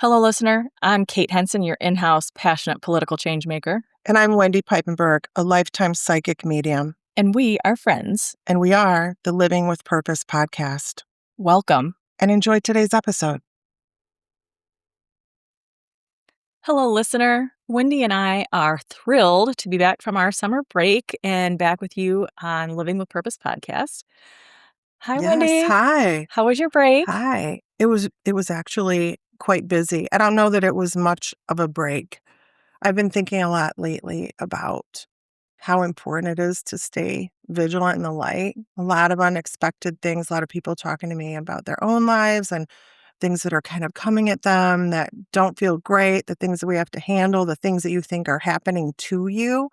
Hello, listener. I'm Kate Henson, your in-house passionate political change maker. And I'm Wendy Peipenberg, a lifetime psychic medium. And we are friends. And we are the Living with Purpose podcast. Welcome. And enjoy today's episode. Hello, listener. Wendy and I are thrilled to be back from our summer break and back with you on Living with Purpose podcast. Hi, Yes, Wendy. hi. How was your break? Hi. It was actually quite busy. I don't know that it was much of a break. I've been thinking a lot lately about how important it is to stay vigilant in the light. A lot of unexpected things, a lot of people talking to me about their own lives and things that are kind of coming at them that don't feel great, the things that we have to handle, the things that you think are happening to you.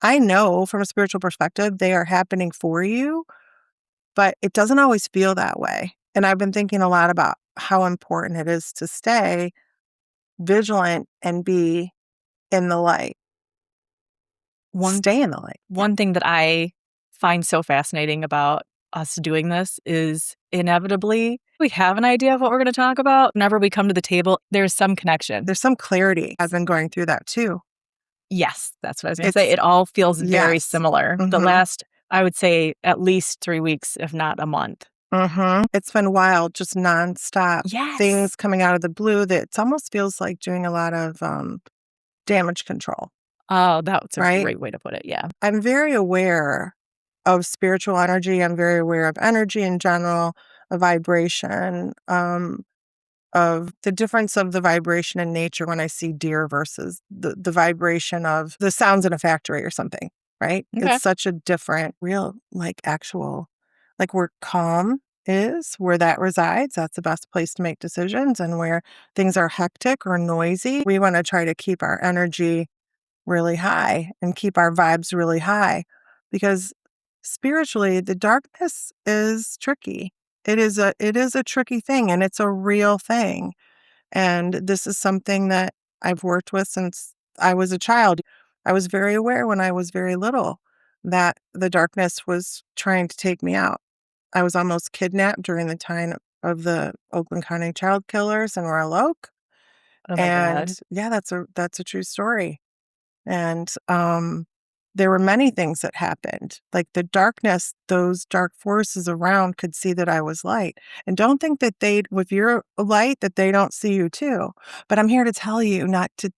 I know from a spiritual perspective, they are happening for you, but it doesn't always feel that way. And I've been thinking a lot about how important it is to stay vigilant and be in the light. Stay in the light. One thing that I find so fascinating about us doing this is inevitably we have an idea of what we're going to talk about. Whenever we come to the table, there's some connection. There's some clarity. I've been going through that too. Yes, that's what I was going to say. It all feels very Yes. similar. The last, I would say, at least 3 weeks, if not a month. It's been wild, just nonstop. Yes. Things coming out of the blue that it almost feels like doing a lot of damage control. Oh, that's a Right? great way to put it. Yeah. I'm very aware of spiritual energy. I'm very aware of energy in general, of vibration, of the difference of the vibration in nature when I see deer versus the vibration of the sounds in a factory or something, right? Okay. It's such a different, real, actual, where calm is, where that resides. That's the best place to make decisions. And where things are hectic or noisy, we want to try to keep our energy really high and keep our vibes really high, because spiritually the darkness is tricky. It is a tricky thing, and it's a real thing. And this is something that I've worked with since I was a child. I was very aware when I was very little that the darkness was trying to take me out. I was almost kidnapped during the time of the Oakland County child killers in Royal Oak. Oh my God. Yeah, that's a true story. And there were many things that happened. Like the darkness, those dark forces around could see that I was light. And don't think that if you're a light, that they don't see you too. But I'm here to tell you not to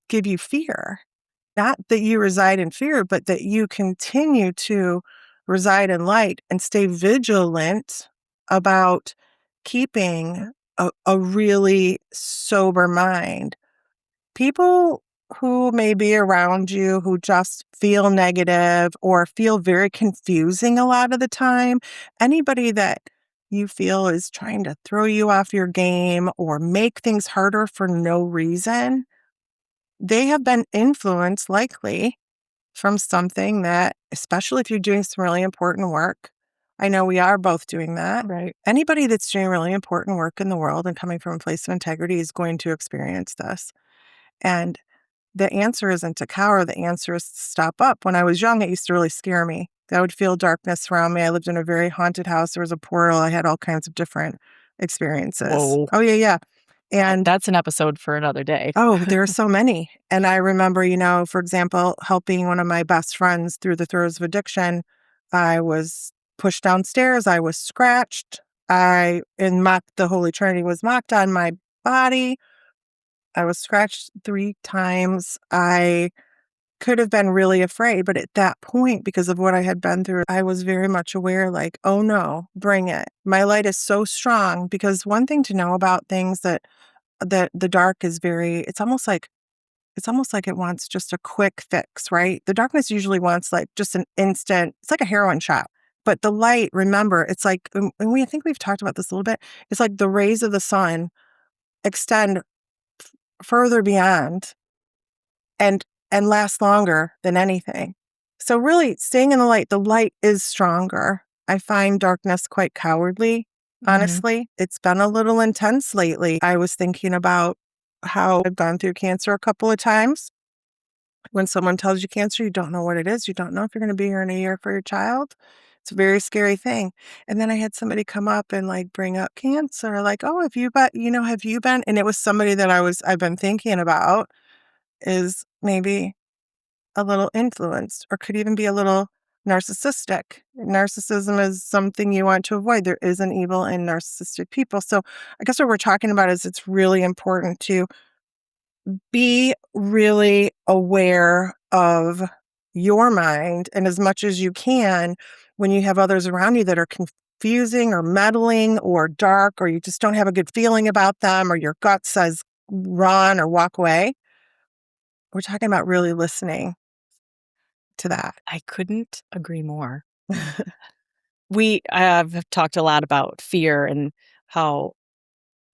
give you fear. Not that you reside in fear, but that you continue to reside in light and stay vigilant about keeping a really sober mind. People who may be around you who just feel negative or feel very confusing a lot of the time, anybody that you feel is trying to throw you off your game or make things harder for no reason, they have been influenced likely from something that, especially if you're doing some really important work. I know we are both doing that. Right. Anybody that's doing really important work in the world and coming from a place of integrity is going to experience this. And the answer isn't to cower. The answer is to stop up. When I was young, it used to really scare me. I would feel darkness around me. I lived in a very haunted house. There was a portal. I had all kinds of different experiences. Whoa. Oh, yeah. And that's an episode for another day. Oh, there are so many. And I remember, for example, helping one of my best friends through the throes of addiction. I was pushed downstairs. I was scratched. The Holy Trinity was mocked on my body. I was scratched 3 times. I could have been really afraid, but at that point, because of what I had been through, I was very much aware, oh no, bring it. My light is so strong, because one thing to know about things that the dark is it's almost like it wants just a quick fix, right? The darkness usually wants just an instant, it's like a heroin shot. But the light, remember, it's like, and I think we've talked about this a little bit, it's like the rays of the sun extend further beyond and last longer than anything. So really staying in the light is stronger. I find darkness quite cowardly, honestly. It's been a little intense lately. I was thinking about how I've gone through cancer a couple of times. When someone tells you cancer, you don't know what it is. You don't know if you're going to be here in a year for your child. It's a very scary thing. And then I had somebody come up and like bring up cancer, like, oh, have you been? And it was somebody that I've been thinking about is maybe a little influenced or could even be a little narcissistic. Narcissism is something you want to avoid. There is an evil in narcissistic people. So I guess what we're talking about is it's really important to be really aware of your mind and as much as you can when you have others around you that are confusing or meddling or dark or you just don't have a good feeling about them or your gut says run or walk away. We're talking about really listening to that. I couldn't agree more. We have talked a lot about fear and how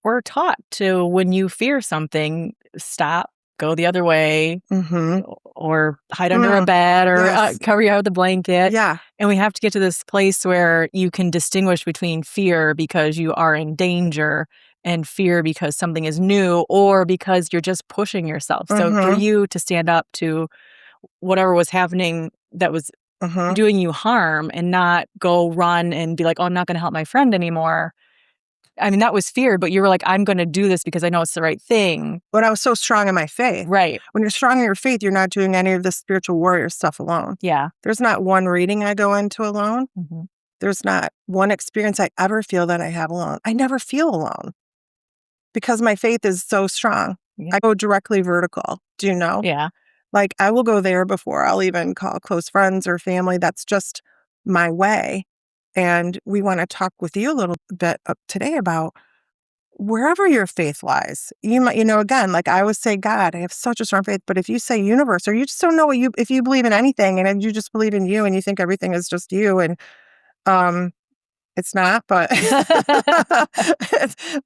we're taught to, when you fear something, stop, go the other way, Mhm. or hide under a Mm, bed or yes. cover your head with a blanket. Yeah. And we have to get to this place where you can distinguish between fear because you are in danger and fear because something is new or because you're just pushing yourself. So for Mhm. you to stand up to whatever was happening that was Mhm. doing you harm and not go run and be like, "Oh, I'm not gonna help my friend anymore." I mean, that was fear, but you were like, "I'm gonna do this because I know it's the right thing." When I was so strong in my faith. Right. When you're strong in your faith, you're not doing any of the spiritual warrior stuff alone. Yeah. There's not one reading I go into alone. Mhm. There's not one experience I ever feel that I have alone. I never feel alone because my faith is so strong. Yeah. I go directly vertical. Do you know? Yeah. Like I will go there before I'll even call close friends or family. That's just my way. And we want to talk with you a little bit today about wherever your faith lies. You might, again, like I always say, God, I have such a strong faith. But if you say universe, or you just don't know if you believe in anything and then you just believe in you and you think everything is just you and um it's not, but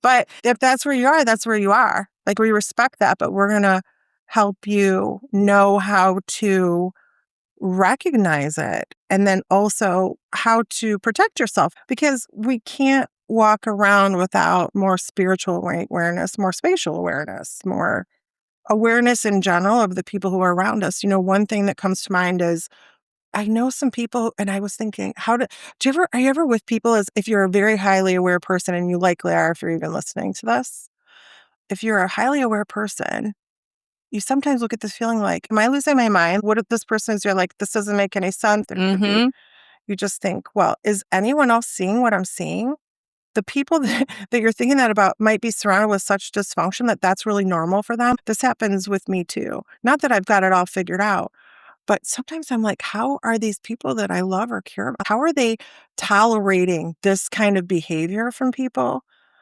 but if that's where you are, that's where you are. Like we respect that, but we're gonna help you know how to recognize it and then also how to protect yourself because we can't walk around without more spiritual awareness, more spatial awareness, more awareness in general of the people who are around us. One thing that comes to mind is I know some people, and I was thinking, are you ever with people as if you're a very highly aware person, and you likely are if you're even listening to this? If you're a highly aware person, you sometimes look at this feeling like, am I losing my mind? What if this person is, you're like, this doesn't make any sense? There could be, Mhm. you just think, well, is anyone else seeing what I'm seeing? The people that you're thinking that about might be surrounded with such dysfunction that that's really normal for them. This happens with me too. Not that I've got it all figured out, but sometimes I'm like, how are these people that I love or care about, how are they tolerating this kind of behavior from people?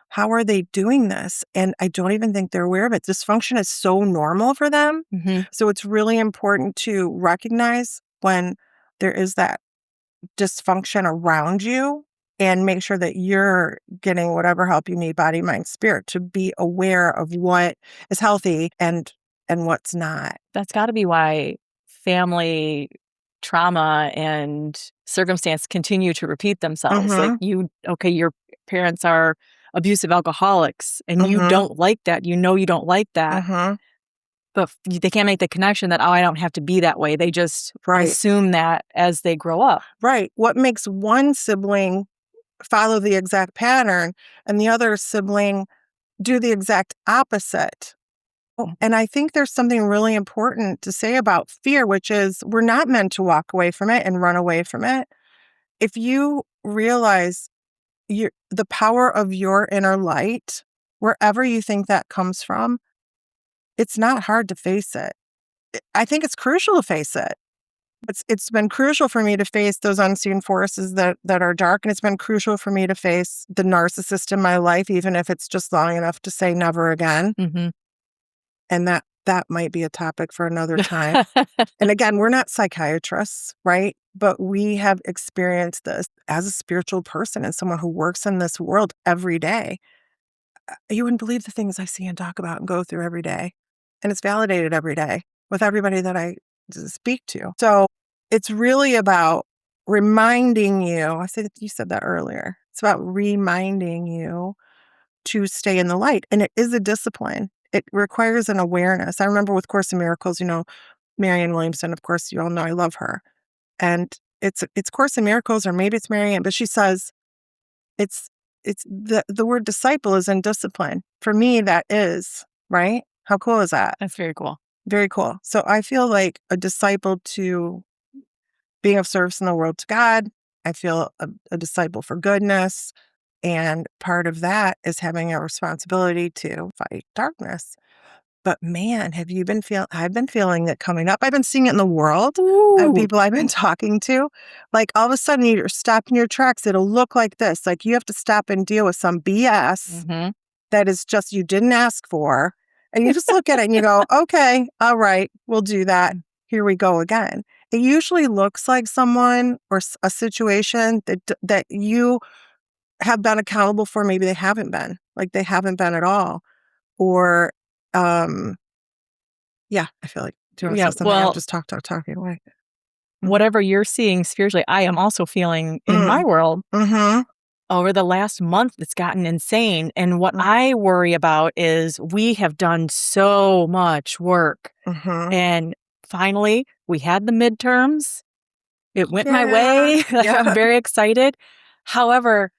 How are they doing this? And I don't even think they're aware of it. Dysfunction is so normal for them. Mhm. So it's really important to recognize when there is that dysfunction around you and make sure that you're getting whatever help you need, body, mind, spirit, to be aware of what is healthy and what's not. That's gotta be why family trauma and circumstance continue to repeat themselves. Like, Mhm. your parents are abusive alcoholics, and you Mhm. don't like that. You don't like that, Mhm. but they can't make the connection that, "Oh, I don't have to be that way." They just Right. assume that as they grow up. Right. What makes one sibling follow the exact pattern and the other sibling do the exact opposite? Oh, Mm. and I think there's something really important to say about fear, which is we're not meant to walk away from it and run away from it. If you realize the power of your inner light, wherever you think that comes from, it's not hard to face it. I think it's crucial to face it. It's been crucial for me to face those unseen forces that are dark, and it's been crucial for me to face the narcissist in my life, even if it's just long enough to say never again. Mhm. And that might be a topic for another time. And again, we're not psychiatrists, right? But we have experienced this as a spiritual person and someone who works in this world every day. You wouldn't believe the things I see and talk about and go through every day. And it's validated every day with everybody that I speak to. So it's really about reminding you. I said you said that earlier. It's about reminding you to stay in the light. And it is a discipline. It requires an awareness. I remember with Course in Miracles, Marianne Williamson, of course, you all know I love her. And it's Course in Miracles, or maybe it's Marianne, but she says it's the word disciple is in discipline. For me, that is, right? How cool is that? That's very cool. Very cool. So I feel like a disciple to being of service in the world to God. I feel a disciple for goodness. And part of that is having a responsibility to fight darkness. But man, I've been feeling it coming up. I've been seeing it in the world and Ooh. people I've been talking to. Like all of a sudden you're stopping your tracks. It'll look like this. Like you have to stop and deal with some BS Mhm. that is just you didn't ask for. And you just look at it and you go, okay, all right, we'll do that. Here we go again. It usually looks like someone or a situation that you have been accountable for. Maybe they haven't been, like they haven't been at all. Or, yeah, I feel like, do you want to Yeah, say something? I'm well, just talking away. Mhm. whatever you're seeing spiritually, I am also feeling in my Mm. world. Mhm. Over the last month, it's gotten insane, and what Mm. I worry about is we have done so much work, Mhm. and finally, we had the midterms. It went my Yeah. way. Like, I'm Yeah. very excited. However,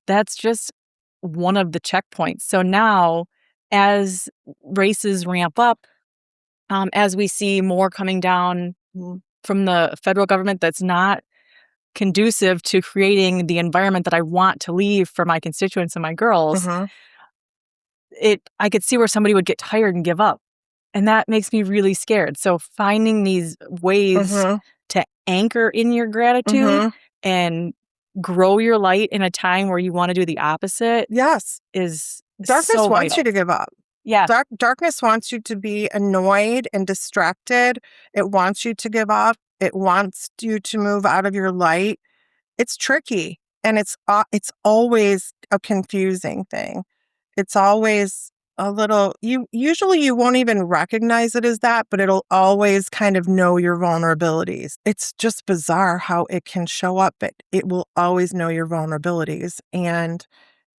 that's just one of the checkpoints. So now, as races ramp up, as we see more coming down Mm. from the federal government that's not conducive to creating the environment that I want to leave for my constituents and my girls, Mhm. I could see where somebody would get tired and give up. And that makes me really scared. So finding these ways Mhm. to anchor in your gratitude Mhm. and grow your light in a time where you want to do the opposite Yes. is Darkness so wants you vital. to give up. Yeah. Darkness wants you to be annoyed and distracted. It wants you to give up. It wants you to move out of your light. It's tricky, and it's always a confusing thing. It's always a little you won't even recognize it as that, but it'll always kind of know your vulnerabilities. It's just bizarre how it can show up, but it will always know your vulnerabilities, and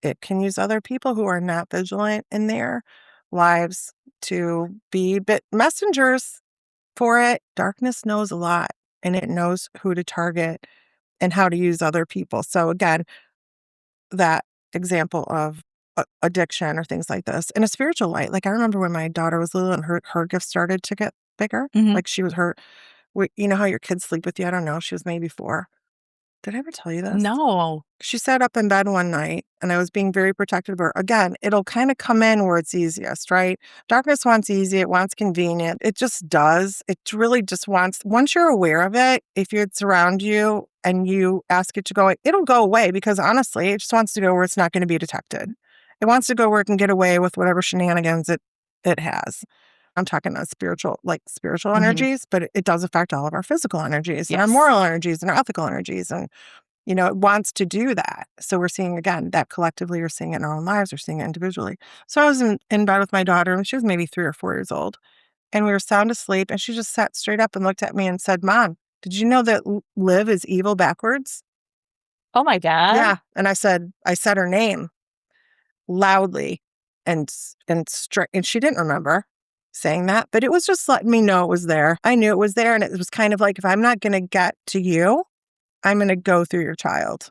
it can use other people who are not vigilant in their lives to be bit messengers for it. Darkness knows a lot, and it knows who to target and how to use other people. So again, that example of addiction or things like this in a spiritual light. Like I remember when my daughter was little and her gift started to get bigger. Mhm. Like she was you know how your kids sleep with you? I don't know. She was maybe 4. Did I ever tell you this? No. She sat up in bed one night and I was being very protective of her. Again, it'll kind of come in where it's easiest, right? Darkness wants easy, it wants convenient. It just does. It really just wants, once you're aware of it, if it's around you and you ask it to go away, it'll go away because honestly, it just wants to go where it's not going to be detected. It wants to go where it can get away with whatever shenanigans it has. I'm talking on spiritual Mhm. energies, but it does affect all of our physical energies and our Yes. moral energies and our ethical energies. And it wants to do that. So we're seeing again that collectively, we're seeing it in our own lives, we're seeing it individually. So I was in bed with my daughter, and she was maybe 3 or 4 years old, and we were sound asleep, and she just sat straight up and looked at me and said, "Mom, did you know that live is evil backwards?" Oh my god. Yeah, and I said her name loudly and she didn't remember saying that, but it was just letting me know it was there. I knew it was there, and it was kind of like if I'm not going to get to you, I'm going to go through your child.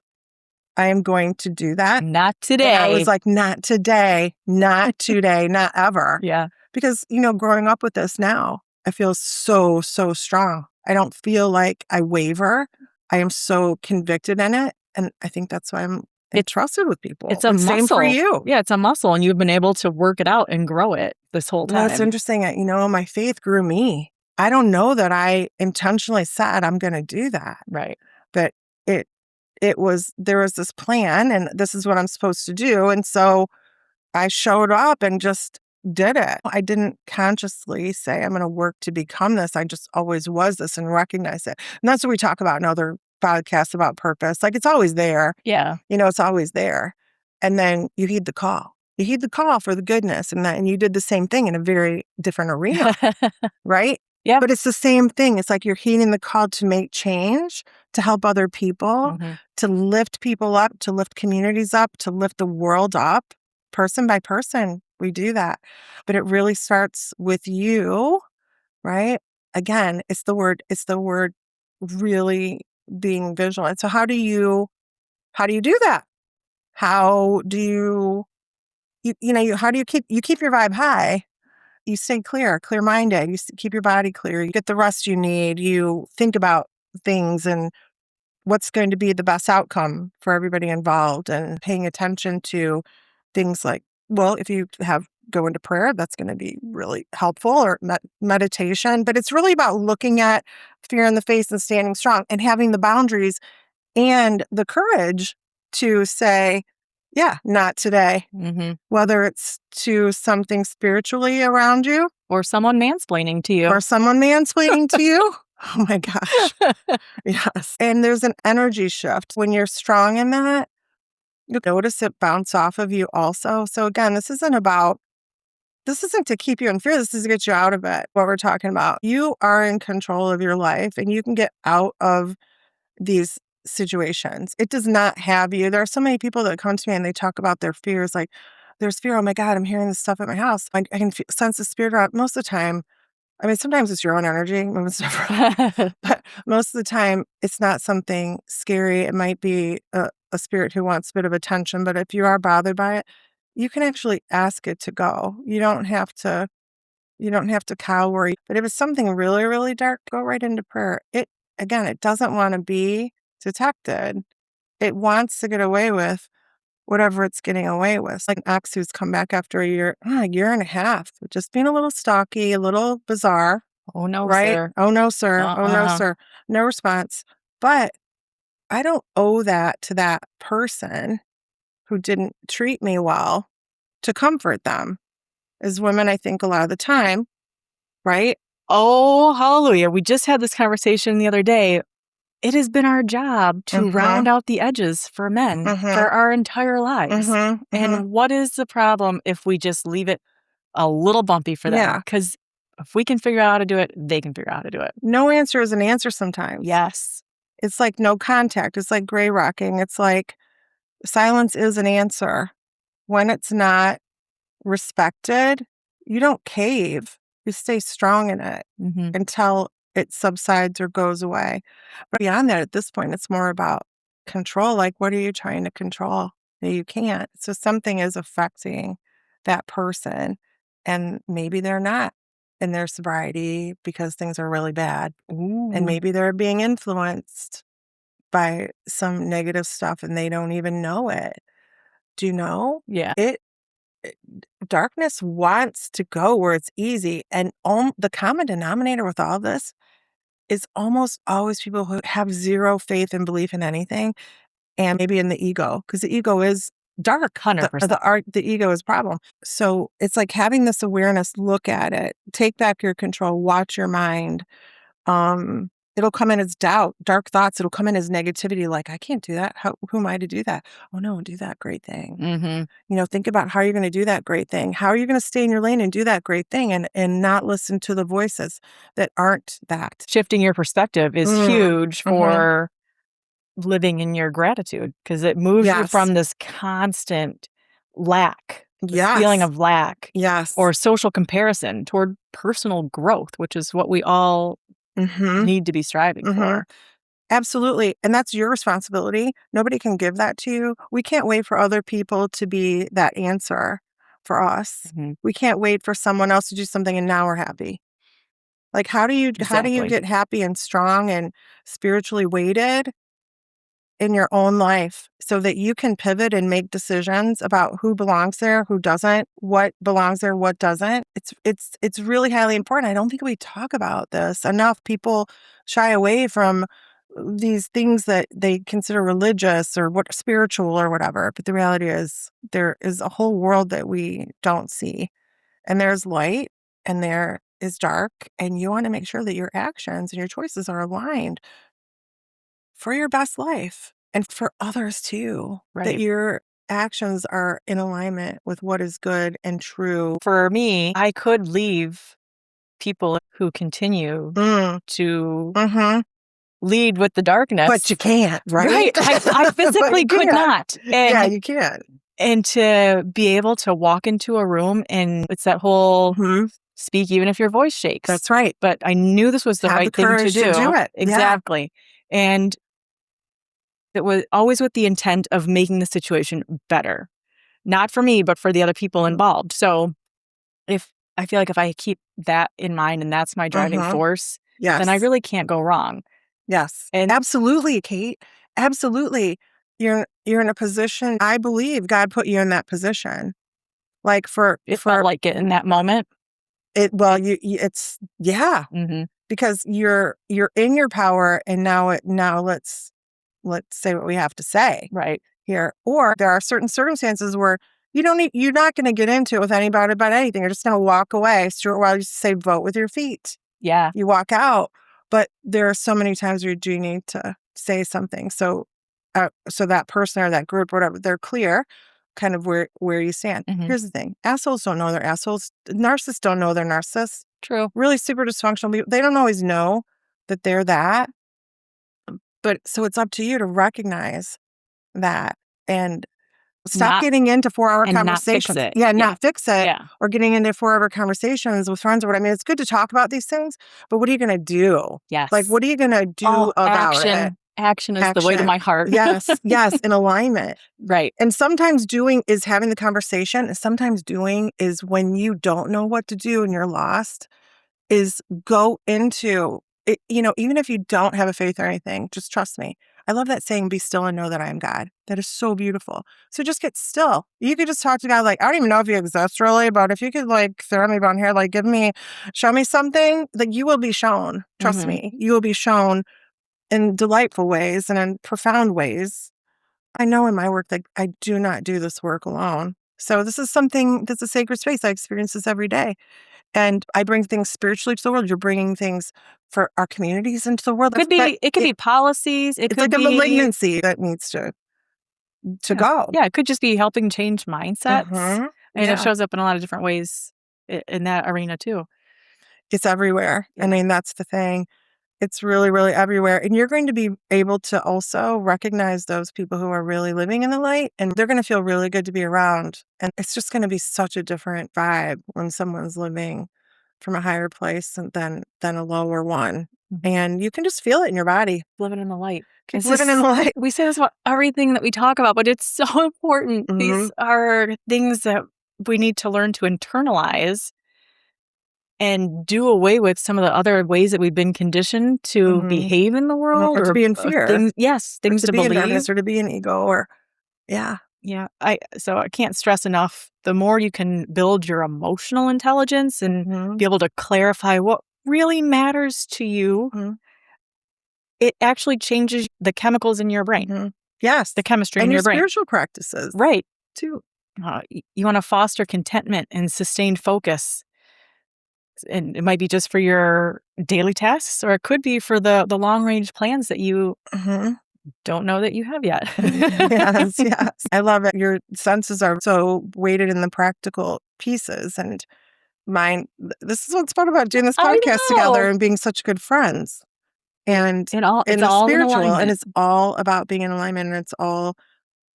I am going to do that. Not And I was today. like, not today, not today, not ever. Yeah. Because, growing up with this now, I feel so, so strong. I don't feel like I waver. I am so convicted in it. And I think that's why I'm It's entrusted with people. it's a And same for muscle. you. Yeah, it's a muscle, and you've been able to work it out and grow it this whole Well, it's time. interesting that, my faith grew me. I don't know that I intentionally said I'm going to do that, Right. but it, there was this plan and this is what I'm supposed to do. And so I showed up and just did it. I didn't consciously say, I'm going to work to become this. I just always was this and recognize it. And that's what we talk about in other podcasts about purpose. Like it's always there, Yeah. it's always there. And then you heed the call. You heed the call for the goodness. And you did the same thing in a very different arena, right? Yep. But it's the same thing. It's like you're heeding the call to make change, to help other people, Mhm. to lift people up, to lift communities up, to lift the world up, person by person. We do that. But it really starts with you, right? Again, it's the word really being vigilant. So how do you do that? How do how do you keep your vibe high? You stay clear-minded. You keep your body clear. You get the rest you need. You think about things and what's going to be the best outcome for everybody involved, and paying attention to things like, well, if you go into prayer, that's going to be really helpful, or meditation. But it's really about looking at fear in the face and standing strong and having the boundaries and the courage to say, yeah, not today. Mm-hmm. Whether it's to something spiritually around you Or someone mansplaining to you. or someone mansplaining to you. Oh my gosh. Yes. And there's an energy shift. When you're strong in that, you notice it bounce off of you also. So again, this isn't to keep you in fear. This is to get you out of it. What we're talking about. You are in control of your life, and you can get out of these situations. It does not have you. There are so many people that come to me and they talk about their fears. Like, there's fear. Oh my God, I'm hearing this stuff at my house. I can sense the spirit around. Most of the time, I mean, sometimes it's your own energy, but most of the time, it's not something scary. It might be a spirit who wants a bit of attention. But if you are bothered by it, you can actually ask it to go. You don't have to cower. But if it's something really, really dark, go right into prayer. It doesn't want to be detected. It wants to get away with whatever it's getting away with. Like an ex who's come back after a year and a half, just being a little stalky, a little bizarre, Oh, no, right? sir. Oh no, sir. Oh no, Uh-uh. sir. No response. But I don't owe that to that person who didn't treat me well to comfort them. As women, I think a lot of the time, right? Oh, hallelujah. We just had this conversation the other day. It has been our job to round out the edges for men for our entire lives. And what is the problem if we just leave it a little bumpy for them? Yeah. Because if we can figure out how to do it, they can figure out how to do it. No answer is an answer sometimes. Yes. It's like no contact. It's like gray rocking. It's like silence is an answer. When it's not respected, you don't cave. You stay strong in it until it subsides or goes away. But beyond that, at this point, it's more about control. Like, what are you trying to control that you can't? So something is affecting that person, and maybe they're not in their sobriety because things are really bad. And maybe they're being influenced by some negative stuff and they don't even know it. Do you know? Yeah. Darkness wants to go where it's easy. And the common denominator with all this is almost always people who have zero faith and belief in anything, and maybe in the ego, because the ego is dark. 100%. The ego is a problem. So it's like having this awareness, look at it, take back your control, watch your mind. It'll come in as doubt, dark thoughts. It'll come in as negativity, like, I can't do that. Who am I to do that? Oh no, do that great thing. Think about how you're going to do that great thing. How are you going to stay in your lane and do that great thing, and not listen to the voices that aren't that. Shifting your perspective is huge for living in your gratitude, because it moves you from this constant lack, this feeling of lack, or social comparison toward personal growth, which is what we all need to be striving for. Absolutely. And that's your responsibility. Nobody can give that to you. We can't wait for other people to be that answer for us. We can't wait for someone else to do something and now we're happy. Like, how do you get happy and strong and spiritually weighted in your own life so that you can pivot and make decisions about who belongs there, who doesn't, what belongs there, what doesn't? It's really highly important. I don't think we talk about this enough. People shy away from these things that they consider religious or what spiritual or whatever. But the reality is there is a whole world that we don't see. And there's light and there is dark. And you want to make sure that your actions and your choices are aligned for your best life and for others too. That Right. your actions are in alignment with what is good and true. For me, I could leave people who continue to lead with the darkness. But you can't, right? I physically could not. Yeah, you can't. And to be able to walk into a room, and it's that whole speak even if your voice shakes. That's right. But I knew this was the Have right the thing to courage to do it. Exactly. And It was always with the intent of making the situation better. Not for me, but for the other people involved. So if I feel like if I keep that in mind and that's my driving Mhm. force, then I Yes. really can't go wrong. Yes. And Absolutely, Kate. Absolutely. You're in a position I believe God put you in that position. Like, it felt like it in that moment. it well, you it's yeah, Mhm. because you're in your power, and now let's say what we have to say Right. here. Or there are certain circumstances where you're not gonna get into it with anybody about anything. You're just gonna walk away. Stuart Wilder used to say, "Vote with your feet." Yeah. You walk out, but there are so many times where you do need to say something. So that person or that group or whatever, they're clear kind of where you stand. Mhm. Here's the thing. Assholes don't know they're assholes. Narcissists don't know they're narcissists. True. Really super dysfunctional people, they don't always know that they're that. But so it's up to you to recognize that and stop Not getting into 4-hour and not fix conversations. it. Yeah, Yeah. not fix it, Yeah. or getting into 4-hour conversations with friends or what. I mean, it's good to talk about these things, but what are you gonna do? Like, Yes. what are you gonna Oh, do about it? action. Action is the way to Action. my heart. Yes, yes, in alignment. Right. And sometimes doing is having the conversation, and sometimes doing is when you don't know what to do and you're lost, is go into it, even if you don't have a faith or anything, just trust me. I love that saying, be still and know that I am God. That is so beautiful. So just get still. You could just talk to God like, I don't even know if you exist really, but if you could like throw me down here, like show me something, like you will be shown. Trust Mhm. me. You will be shown in delightful ways and in profound ways. I know in my work that I do not do this work alone. So this is something that's a sacred space. I experience this every day. And I bring things spiritually to the world. You're bringing things for our communities into the world. It could be policies, it It's like could a be malignancy that needs to yeah. go. Yeah, it could just be helping change mindsets, Mhm. and it Yeah. shows up in a lot of different ways in that arena too. It's everywhere. I Yeah. mean, that's the thing. It's really, really everywhere. And you're going to be able to also recognize those people who are really living in the light, and they're going to feel really good to be around. And it's just going to be such a different vibe when someone's living from a higher place than a lower one. Mhm. And you can just feel it in your body. Living in the light. Keep It's living in just the light. we say this about everything that we talk about, but it's so important. Mhm. These are things that we need to learn to internalize and do away with some of the other ways that we've been conditioned to Mhm. behave in the world Or to or be in fear, things yes, or things to to be in believe. darkness, or to be in ego, or yeah. Yeah, I can't stress enough, the more you can build your emotional intelligence and Mhm. be able to clarify what really matters to you, Mhm. it actually changes the chemicals in your brain, Mhm. Yes. the chemistry And in your your brain. spiritual practices Right. too. You wanna foster contentment and sustained focus, and it might be just for your daily tasks, or it could be for the long range plans that you Mhm. don't know that you have yet. Yes, yes. I love it. Your senses are so weighted in the practical pieces, and this is what's fun about doing this I podcast together know. and being such good friends. And It's in the all in spiritual, and alignment. it's all about being in alignment, and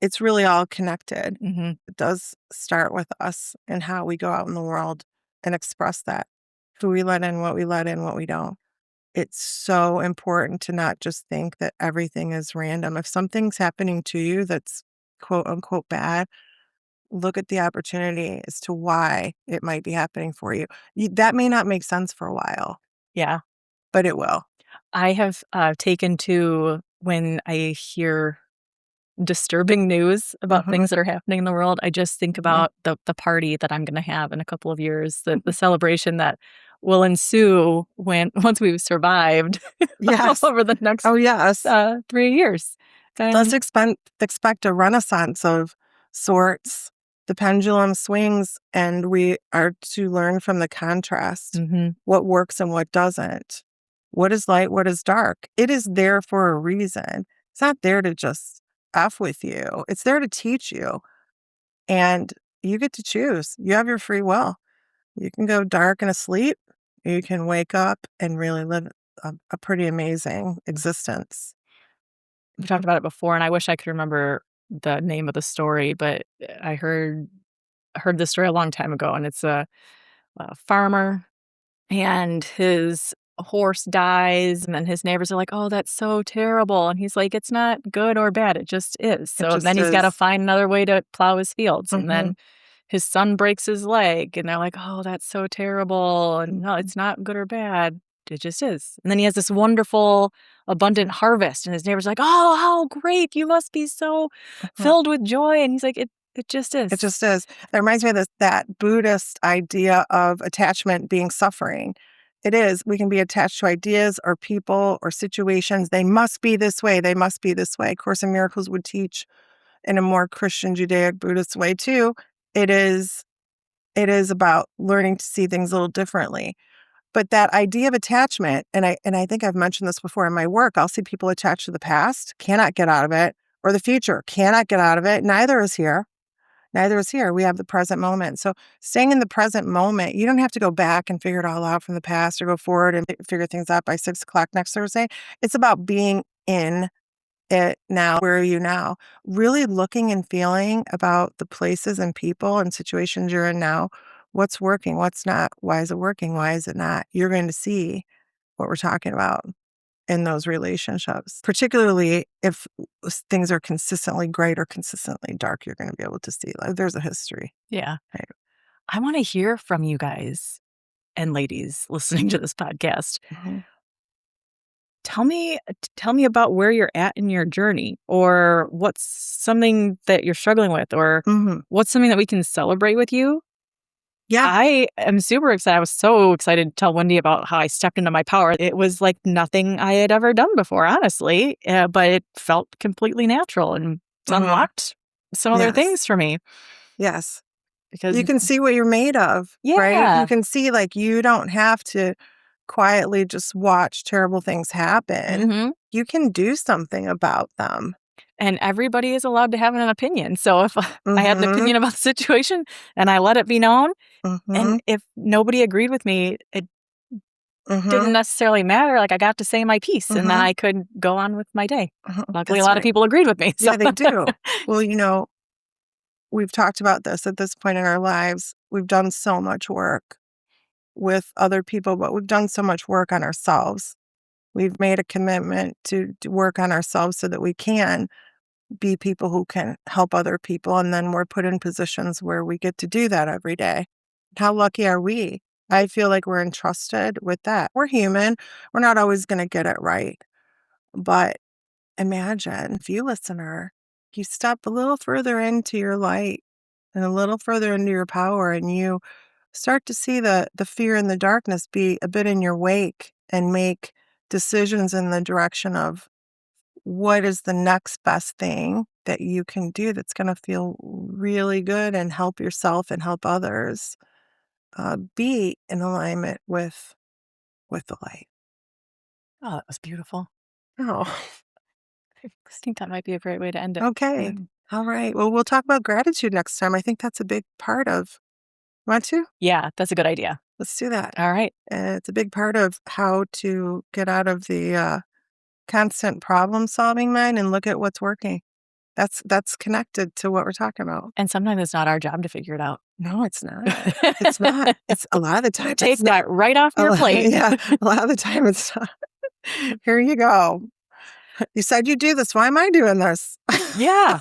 it's really all connected. Mhm. It does start with us and how we go out in the world and express that. Who we let in, what we let in, what we don't. It's so important to not just think that everything is random. If something's happening to you that's quote unquote bad, look at the opportunity as to why it might be happening for you. That may not make sense for a while, Yeah. but it will. I have, taken to when I hear disturbing news about Mhm, things that are happening in the world, I just think mhm. about the party that I'm gonna have in a couple of years, the celebration that will ensue when once we've survived Yes. over the next, Oh, yes. 3 years. Let's And expect a renaissance of sorts. The pendulum swings, and we are to learn from the contrast mhm, what works and what doesn't. What is light? What is dark? It is there for a reason. It's not there to just F with you, it's there to teach you. And you get to choose. You have your free will. You can go dark and asleep. You can wake up and really live a pretty amazing existence. we talked about it before, and I wish I could remember the name of the story, but I heard this story a long time ago, and it's a farmer and his horse dies, and then his neighbors are like, "Oh, that's so terrible." And he's like, "It's not good or bad, it just is." It So then just he's gotta is. find another way to plow his fields, and Mhm. then his son breaks his leg, and they're like, "Oh, that's so terrible." And no, Mhm. it's not good or bad, it just is. And then he has this wonderful, abundant harvest, and his neighbor's like, "Oh, how great, you must be so Mhm. filled with joy." And he's like, "It just It is." just is. That reminds me of this that Buddhist idea of attachment being suffering. It is. We can be attached to ideas or people or situations. They must be this way. They must be this way. Course in Miracles would teach in a more Christian Judaic Buddhist way too. It is it is about learning to see things a little differently. But that idea of attachment, and I think I've mentioned this before in my work, I'll see people attached to the past, cannot get out of it, or the future, cannot get out of it. Neither is here. Neither is here. We have the present moment. So staying in the present moment, you don't have to go back and figure it all out from the past or go forward and figure things out by 6 o'clock next Thursday. It's about being in it now. Where are you now? Really looking and feeling about the places and people and situations you're in now. What's working? What's not? Why is it working? Why is it not? You're going to see what we're talking about in those relationships, particularly if things are consistently great or consistently dark. You're going to be able to see like there's a history. Yeah. Right. I wanna hear from you guys and ladies listening to this podcast. Mhm. Tell me about where you're at in your journey, or what's something that you're struggling with, or Mhm. what's something that we can celebrate with you. Yeah. I am super excited. I was so excited to tell Wendy about how I stepped into my power. It was like nothing I had ever done before, honestly, but it felt completely natural, and it's Mhm. unlocked some other Yes. things for me Yes. because You can see what you're made of, right? You yeah. can see like you don't have to quietly just watch terrible things happen. Mhm. You can do something about them. And everybody is allowed to have an opinion. So if I had an Mhm. opinion about the situation and I let it be known, and Mhm. if nobody agreed with me, it didn't Mhm. necessarily matter. Like I got to say my piece and then Mhm. I could go on with my day. Mhm. Luckily, a That's lot of right. people agreed with me. So Yeah, they do. Well, we've talked about this at this point in our lives. We've done so much work with other people, but we've done so much work on ourselves. We've made a commitment to work on ourselves so that we can be people who can help other people. And then we're put in positions where we get to do that every day. How lucky are we? I feel like we're entrusted with that. We're human. We're not always going to get it right. But imagine if you, listener, you step a little further into your light and a little further into your power, and you start to see the fear and the darkness be a bit in your wake and make decisions in the direction of what is the next best thing that you can do that's going to feel really good and help yourself and help others be in alignment with the light. oh, that was beautiful. Oh, I think that might be a great way to end it. okay. Mm. All right. Well, we'll talk about gratitude next time. I think that's a big part of. Want to? Yeah, that's a good idea. Let's do that. All right. It's a big part of how to get out of the constant problem solving mind and look at what's working. That's connected to what we're talking about. And sometimes it's not our job to figure it out. No, it's not. It's not. It's a lot of the time Take it's not. that right off your plate. Yeah, a lot of the time it's not. Here you go. You said you do this. Why am I doing this? Yeah.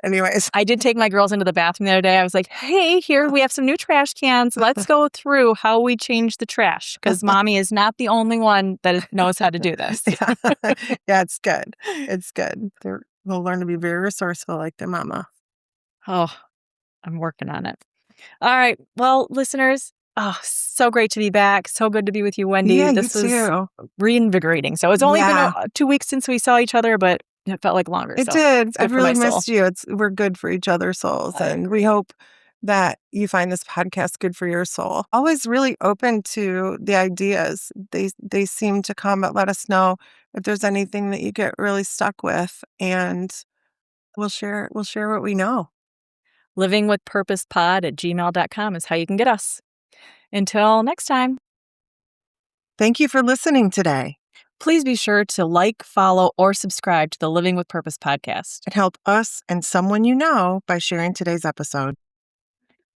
Anyways. I did take my girls into the bathroom the other day. I was like, "Hey, here we have some new trash cans. Let's go through how we change the trash because mommy is not the only one that knows how to do this." Yeah. Yeah, it's good. It's good. They'll learn to be very resourceful like their mama. Oh, I'm working on it. All right. Well, listeners, oh, so great to be back. So good to be with you, Wendy. Yeah, you This was too. reinvigorating. So it's only been Yeah, 2 weeks since we saw each other, but it felt like longer. it So did. it's good I've for my really soul. missed you. We're good for each other's souls, I and we agree. hope that you find this podcast good for your soul. Always really open to the ideas. They seem to come, but let us know if there's anything that you get really stuck with, and we'll share what we know. Livingwithpurposepod@gmail.com is how you can get us. Until next time, Thank you for listening today, please be sure to like, follow, or subscribe to the Living with Purpose podcast. and help us and someone you know by sharing today's episode.